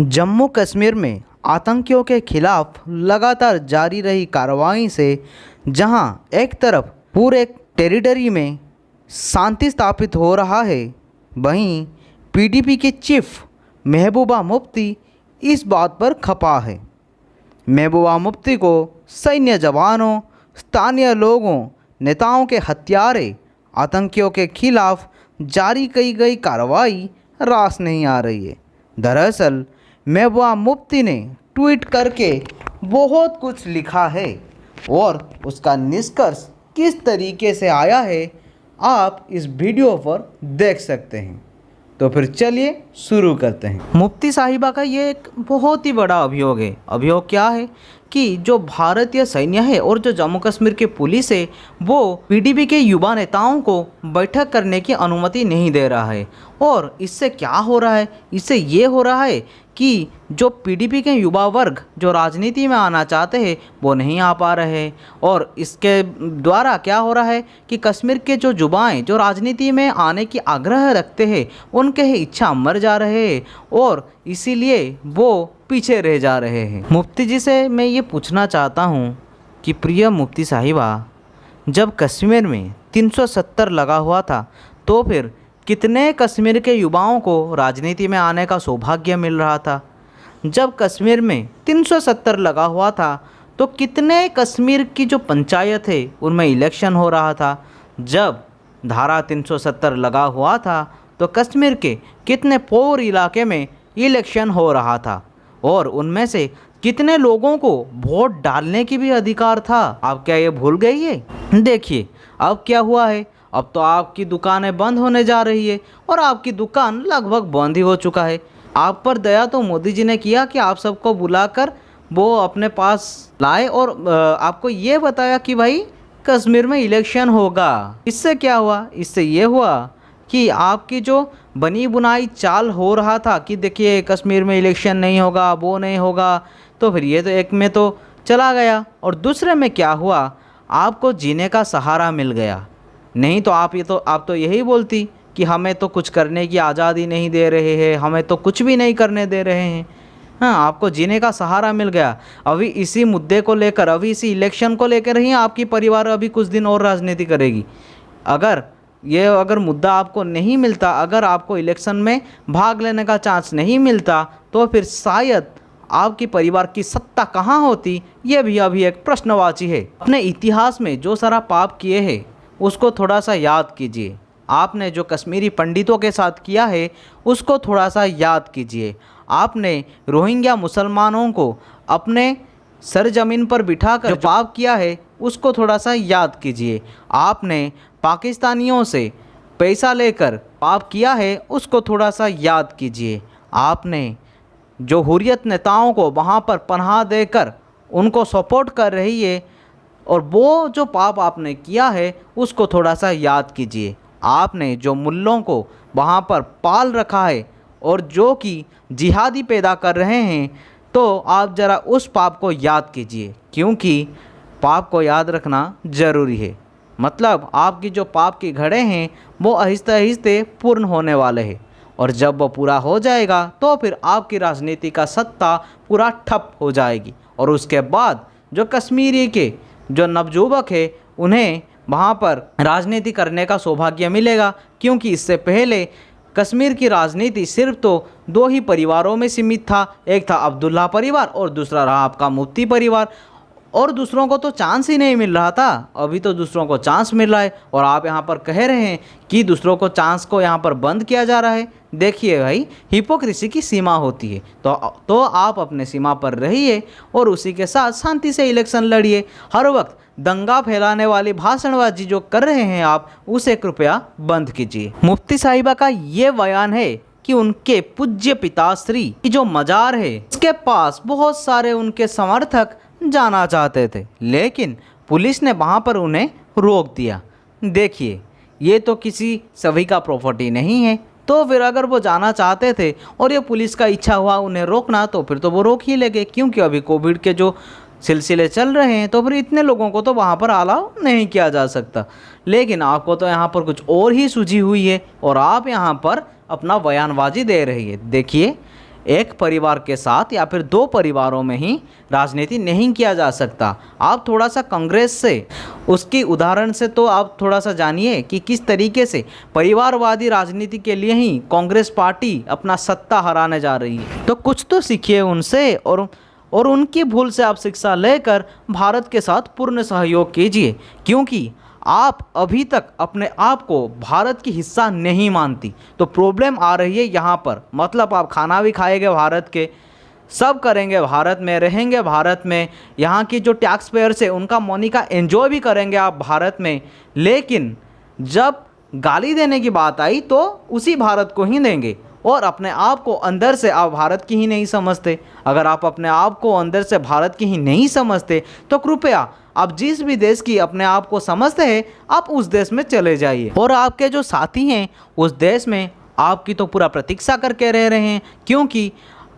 जम्मू कश्मीर में आतंकियों के खिलाफ लगातार जारी रही कार्रवाई से जहां एक तरफ पूरे टेरिटरी में शांति स्थापित हो रहा है, वहीं पीडीपी के चीफ महबूबा मुफ्ती इस बात पर खपा है। महबूबा मुफ्ती को सैन्य जवानों, स्थानीय लोगों, नेताओं के हत्यारे आतंकियों के खिलाफ जारी की गई कार्रवाई रास नहीं आ रही है। दरअसल महबूबा मुफ्ती ने ट्वीट करके बहुत कुछ लिखा है और उसका निष्कर्ष किस तरीके से आया है आप इस वीडियो पर देख सकते हैं। तो फिर चलिए शुरू करते हैं। मुफ्ती साहिबा का ये एक बहुत ही बड़ा अभियोग है। अभियोग क्या है कि जो भारतीय सैन्य है और जो जम्मू कश्मीर की पुलिस है वो पीडीपी के युवा नेताओं को बैठक करने की अनुमति नहीं दे रहा है। और इससे क्या हो रहा है? इससे ये हो रहा है कि जो पीडीपी के युवा वर्ग जो राजनीति में आना चाहते हैं वो नहीं आ पा रहे हैं। और इसके द्वारा क्या हो रहा है कि कश्मीर के जो युवाएँ जो राजनीति में आने की आग्रह रखते हैं उनके ही इच्छा मर जा रहे हैं और इसीलिए वो पीछे रह जा रहे हैं। मुफ्ती जी से मैं ये पूछना चाहता हूँ कि प्रिय मुफ्ती साहिबा, जब कश्मीर में 370 लगा हुआ था तो फिर कितने कश्मीर के युवाओं को राजनीति में आने का सौभाग्य मिल रहा था? जब कश्मीर में 370 लगा हुआ था तो कितने कश्मीर की जो पंचायत है उनमें इलेक्शन हो रहा था? जब धारा 370 लगा हुआ था तो कश्मीर के कितने पौर इलाके में इलेक्शन हो रहा था और उनमें से कितने लोगों को वोट डालने की भी अधिकार था? आप क्या ये भूल गई है? देखिए अब क्या हुआ है। अब तो आपकी दुकानें बंद होने जा रही है और आपकी दुकान लगभग बंद ही हो चुका है। आप पर दया तो मोदी जी ने किया कि आप सबको बुलाकर वो अपने पास लाए और आपको ये बताया कि भाई कश्मीर में इलेक्शन होगा। इससे क्या हुआ? इससे ये हुआ कि आपकी जो बनी बुनाई चाल हो रहा था कि देखिए कश्मीर में इलेक्शन नहीं होगा, वो नहीं होगा, तो फिर ये तो एक में तो चला गया और दूसरे में क्या हुआ, आपको जीने का सहारा मिल गया। नहीं तो आप तो यही बोलती कि हमें तो कुछ करने की आज़ादी नहीं दे रहे हैं, हमें तो कुछ भी नहीं करने दे रहे हैं। हाँ, आपको जीने का सहारा मिल गया। अभी इसी मुद्दे को लेकर, अभी इसी इलेक्शन को लेकर ही आपकी परिवार अभी कुछ दिन और राजनीति करेगी। अगर मुद्दा आपको नहीं मिलता, अगर आपको इलेक्शन में भाग लेने का चांस नहीं मिलता तो फिर शायद आपकी परिवार की सत्ता कहाँ होती, ये भी अभी एक प्रश्नवाची है। अपने इतिहास में जो सारा पाप किए हैं उसको थोड़ा सा याद कीजिए। आपने जो कश्मीरी पंडितों के साथ किया है उसको थोड़ा सा याद कीजिए। आपने रोहिंग्या मुसलमानों को अपने सरजमीन पर बिठाकर जो पाप किया है उसको थोड़ा सा याद कीजिए। आपने पाकिस्तानियों से पैसा लेकर पाप किया है उसको थोड़ा सा याद कीजिए। आपने जो हुर्रियत नेताओं को वहाँ पर पनाह देकर उनको सपोर्ट कर रही है और वो जो पाप आपने किया है उसको थोड़ा सा याद कीजिए। आपने जो मुल्लों को वहाँ पर पाल रखा है और जो कि जिहादी पैदा कर रहे हैं, तो आप ज़रा उस पाप को याद कीजिए, क्योंकि पाप को याद रखना ज़रूरी है। मतलब आपकी जो पाप की घड़े हैं वो आहिस्ते आहिस्ते पूर्ण होने वाले हैं और जब वो पूरा हो जाएगा तो फिर आपकी राजनीति का सत्ता पूरा ठप हो जाएगी और उसके बाद जो कश्मीरी के जो नवयुवक है उन्हें वहाँ पर राजनीति करने का सौभाग्य मिलेगा। क्योंकि इससे पहले कश्मीर की राजनीति सिर्फ तो दो ही परिवारों में सीमित था, एक था अब्दुल्ला परिवार और दूसरा रहा आपका मुफ्ती परिवार, और दूसरों को तो चांस ही नहीं मिल रहा था। अभी तो दूसरों को चांस मिल रहा है और आप यहाँ पर कह रहे हैं कि दूसरों को चांस को यहाँ पर बंद किया जा रहा है। देखिए भाई, हिपोक्रेसी की सीमा होती है, तो आप अपने सीमा पर रहिए और उसी के साथ शांति से इलेक्शन लड़िए। हर वक्त दंगा फैलाने वाली भाषणबाजी जो कर रहे हैं आप, उसे कृपया बंद कीजिए। मुफ्ती साहिबा का ये बयान है कि उनके पूज्य पिताश्री की जो मजार है उसके पास बहुत सारे उनके समर्थक जाना चाहते थे, लेकिन पुलिस ने वहाँ पर उन्हें रोक दिया। देखिए, ये तो किसी सभी का प्रॉपर्टी नहीं है, तो फिर अगर वो जाना चाहते थे और ये पुलिस का इच्छा हुआ उन्हें रोकना, तो फिर तो वो रोक ही लेंगे, क्योंकि अभी कोविड के जो सिलसिले चल रहे हैं तो फिर इतने लोगों को तो वहाँ पर अलाउ नहीं किया जा सकता। लेकिन आपको तो यहाँ पर कुछ और ही सूझी हुई है और आप यहाँ पर अपना बयानबाजी दे रही है। देखिए, एक परिवार के साथ या फिर दो परिवारों में ही राजनीति नहीं किया जा सकता। आप थोड़ा सा कांग्रेस से, उसकी उदाहरण से तो आप थोड़ा सा जानिए कि किस तरीके से परिवारवादी राजनीति के लिए ही कांग्रेस पार्टी अपना सत्ता हराने जा रही है। तो कुछ तो सीखिए उनसे और उनकी भूल से आप शिक्षा लेकर भारत के साथ पूर्ण सहयोग कीजिए, क्योंकि आप अभी तक अपने आप को भारत की हिस्सा नहीं मानती। तो प्रॉब्लम आ रही है यहाँ पर। मतलब आप खाना भी खाएंगे भारत के, सब करेंगे भारत में, रहेंगे भारत में, यहाँ की जो टैक्स पेयर्स है उनका मनी का एंजॉय भी करेंगे आप भारत में, लेकिन जब गाली देने की बात आई तो उसी भारत को ही देंगे और अपने आप को अंदर से आप भारत की ही नहीं समझते। अगर आप अपने आप को अंदर से भारत की ही नहीं समझते तो कृपया आप जिस भी देश की अपने आप को समझते हैं आप उस देश में चले जाइए, और आपके जो साथी हैं उस देश में आपकी तो पूरा प्रतीक्षा करके रह रहे हैं, क्योंकि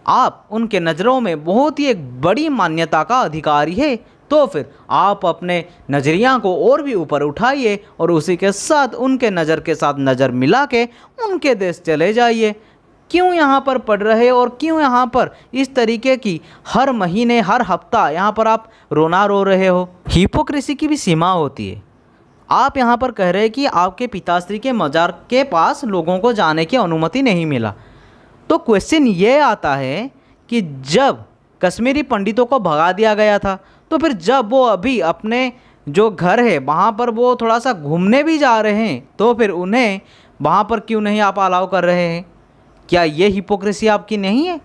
आप उनके नज़रों में बहुत ही एक बड़ी मान्यता का अधिकारी है। तो फिर आप अपने नज़रिया को और भी ऊपर उठाइए और उसी के साथ उनके नज़र के साथ नज़र मिला के उनके देश चले जाइए। क्यों यहाँ पर पढ़ रहे और क्यों यहाँ पर इस तरीके की हर महीने हर हफ्ता यहाँ पर आप रोना रो रहे हो? हिपोक्रेसी की भी सीमा होती है। आप यहाँ पर कह रहे हैं कि आपके पिताश्री के मज़ार के पास लोगों को जाने की अनुमति नहीं मिला। तो क्वेश्चन ये आता है कि जब कश्मीरी पंडितों को भगा दिया गया था, तो फिर जब वो अभी अपने जो घर है वहाँ पर वो थोड़ा सा घूमने भी जा रहे हैं, तो फिर उन्हें वहाँ पर क्यों नहीं आप अलाउ कर रहे हैं? क्या ये हिपोक्रेसी आपकी नहीं है?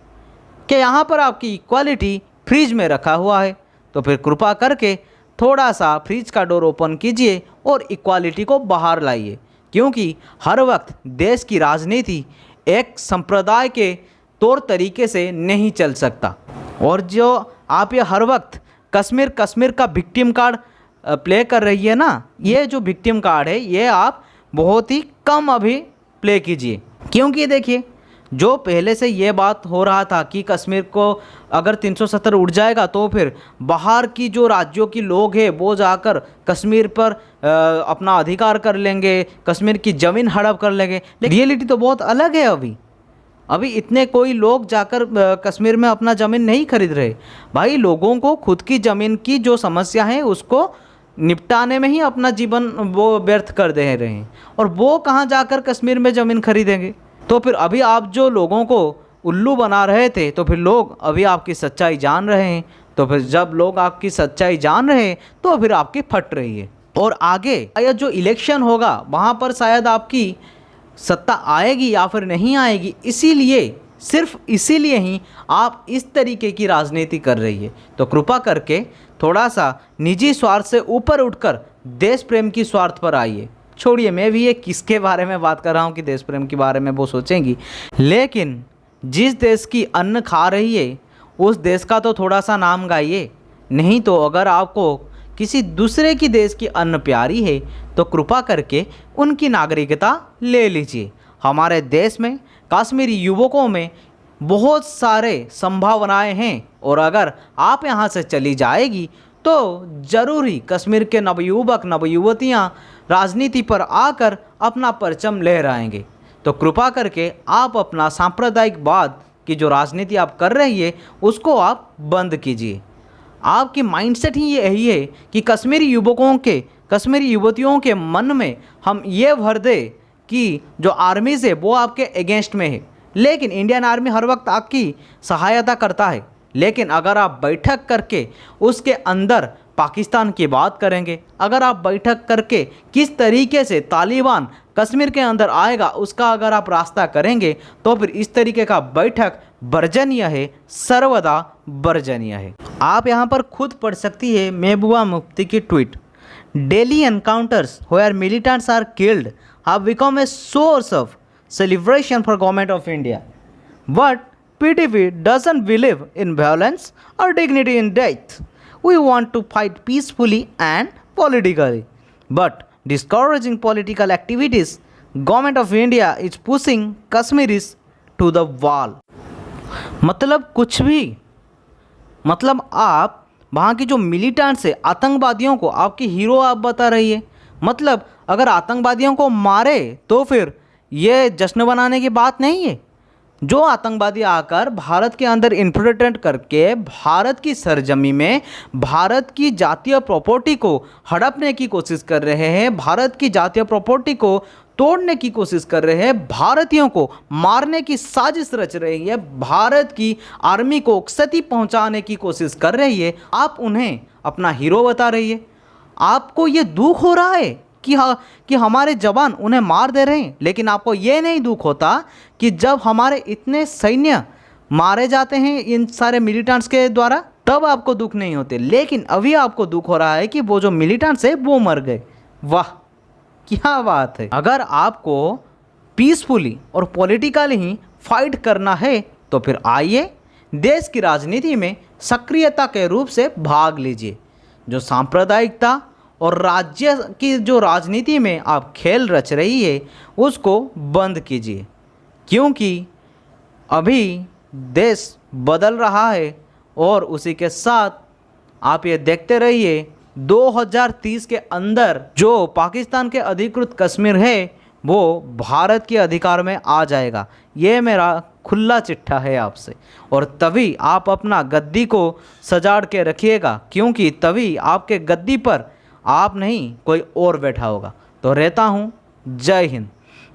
क्या यहाँ पर आपकी इक्वालिटी फ्रिज में रखा हुआ है? तो फिर कृपा करके थोड़ा सा फ्रिज का डोर ओपन कीजिए और इक्वालिटी को बाहर लाइए, क्योंकि हर वक्त देश की राजनीति एक संप्रदाय के तौर तरीके से नहीं चल सकता। और जो आप ये हर वक्त कश्मीर का विक्टिम कार्ड प्ले कर रही है ना, ये जो विक्टिम कार्ड है ये आप बहुत ही कम अभी प्ले कीजिए, क्योंकि देखिए जो पहले से ये बात हो रहा था कि कश्मीर को अगर 370 उड़ जाएगा तो फिर बाहर की जो राज्यों की लोग हैं वो जाकर कश्मीर पर अपना अधिकार कर लेंगे, कश्मीर की ज़मीन हड़प कर लेंगे। लेकिन रियलिटी तो बहुत अलग है। अभी इतने कोई लोग जाकर कश्मीर में अपना ज़मीन नहीं खरीद रहे। भाई लोगों को खुद की ज़मीन की जो समस्या है उसको निपटाने में ही अपना जीवन वो व्यर्थ कर दे रहे हैं, और वो कहाँ जाकर कश्मीर में ज़मीन खरीदेंगे? तो फिर अभी आप जो लोगों को उल्लू बना रहे थे, तो फिर लोग अभी आपकी सच्चाई जान रहे हैं। तो फिर जब लोग आपकी सच्चाई जान रहे हैं तो फिर आपकी फट रही है, और आगे या जो इलेक्शन होगा वहाँ पर शायद आपकी सत्ता आएगी या फिर नहीं आएगी। इसीलिए सिर्फ इसीलिए ही आप इस तरीके की राजनीति कर रही है। तो कृपा करके थोड़ा सा निजी स्वार्थ से ऊपर उठकर देश प्रेम की स्वार्थ पर आइए। छोड़िए मैं भी ये किसके बारे में बात कर रहा हूँ कि देश प्रेम के बारे में वो सोचेंगी, लेकिन जिस देश की अन्न खा रही है उस देश का तो थोड़ा सा नाम गाइए। नहीं तो अगर आपको किसी दूसरे की देश की अन्न प्यारी है तो कृपा करके उनकी नागरिकता ले लीजिए। हमारे देश में कश्मीरी युवकों में बहुत सारे संभावनाएं हैं, और अगर आप यहाँ से चली जाएगी तो ज़रूर ही कश्मीर के नवयुवक नवयुवतियाँ राजनीति पर आकर अपना परचम लहराएंगे। तो कृपा करके आप अपना सांप्रदायिकवाद की जो राजनीति आप कर रही है उसको आप बंद कीजिए। आपकी माइंडसेट ही यही है कि कश्मीरी युवकों के, कश्मीरी युवतियों के मन में हम ये भर दे कि जो आर्मी से वो आपके अगेंस्ट में है, लेकिन इंडियन आर्मी हर वक्त आपकी सहायता करता है। लेकिन अगर आप बैठक करके उसके अंदर पाकिस्तान की बात करेंगे, अगर आप बैठक करके किस तरीके से तालिबान कश्मीर के अंदर आएगा उसका अगर आप रास्ता करेंगे, तो फिर इस तरीके का बैठक वर्जनीय है, सर्वदा वर्जनीय है। आप यहाँ पर खुद पढ़ सकती है महबूबा मुफ्ती की tweet. Daily encounters where militants are killed have become a source of celebration for government of India. But PTP doesn't believe in violence or dignity in death. We want to fight peacefully and politically. But discouraging political activities, government of India is pushing Kashmiris to the wall. मतलब कुछ भी, मतलब आप वहाँ की जो militants है आतंकवादियों को आपकी हीरो आप बता रही है। मतलब अगर आतंकवादियों को मारे तो फिर ये जश्न बनाने की बात नहीं है। जो आतंकवादी आकर भारत के अंदर इन्फिल्ट्रेट करके भारत की सरजमी में भारत की जातीय प्रॉपर्टी को हड़पने की कोशिश कर रहे हैं, भारत की जातीय प्रॉपर्टी को तोड़ने की कोशिश कर रहे हैं, भारतीयों को मारने की साजिश रच रही है, भारत की आर्मी को क्षति पहुंचाने की कोशिश कर रही है, आप उन्हें अपना हीरो बता रही है। आपको ये दुख हो रहा है कि हमारे जवान उन्हें मार दे रहे हैं, लेकिन आपको ये नहीं दुख होता कि जब हमारे इतने सैन्य मारे जाते हैं इन सारे मिलिटेंट्स के द्वारा, तब आपको दुख नहीं होते। लेकिन अभी आपको दुख हो रहा है कि वो जो मिलिटेंट्स है वो मर गए। वाह, क्या बात है। अगर आपको पीसफुली और पॉलिटिकली ही फाइट करना है तो फिर आइए देश की राजनीति में सक्रियता के रूप से भाग लीजिए। जो सांप्रदायिकता और राज्य की जो राजनीति में आप खेल रच रही है उसको बंद कीजिए, क्योंकि अभी देश बदल रहा है और उसी के साथ आप ये देखते रहिए 2030 के अंदर जो पाकिस्तान के अधिकृत कश्मीर है वो भारत के अधिकार में आ जाएगा। ये मेरा खुला चिट्ठा है आपसे, और तभी आप अपना गद्दी को सजाड़ के रखिएगा, क्योंकि तभी आपके गद्दी पर आप नहीं कोई और बैठा होगा। तो रहता हूँ, जय हिंद।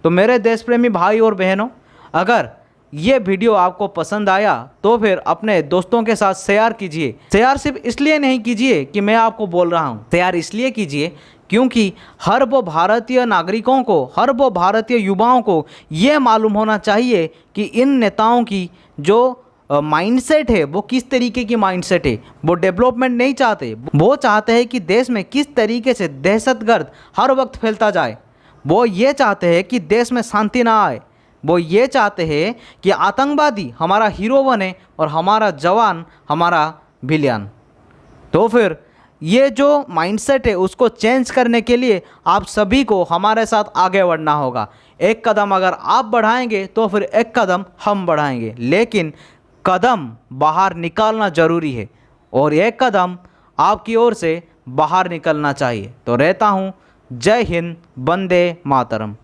तो मेरे देश प्रेमी भाई और बहनों, अगर ये वीडियो आपको पसंद आया तो फिर अपने दोस्तों के साथ शेयर कीजिए। शेयर सिर्फ इसलिए नहीं कीजिए कि मैं आपको बोल रहा हूँ, शेयर इसलिए कीजिए क्योंकि हर वो भारतीय नागरिकों को, हर वो भारतीय युवाओं को ये मालूम होना चाहिए कि इन नेताओं की जो माइंडसेट है वो किस तरीके की माइंडसेट है। वो डेवलपमेंट नहीं चाहते, वो चाहते हैं कि देश में किस तरीके से दहशतगर्द हर वक्त फैलता जाए। वो ये चाहते हैं कि देश में शांति ना आए। वो ये चाहते हैं कि आतंकवादी हमारा हीरो बने और हमारा जवान हमारा विलियन। तो फिर ये जो माइंडसेट है उसको चेंज करने के लिए आप सभी को हमारे साथ आगे बढ़ना होगा। एक कदम अगर आप बढ़ाएंगे तो फिर एक कदम हम बढ़ाएंगे, लेकिन कदम बाहर निकालना ज़रूरी है और एक कदम आपकी ओर से बाहर निकलना चाहिए। तो रहता हूँ, जय हिंद, वंदे मातरम।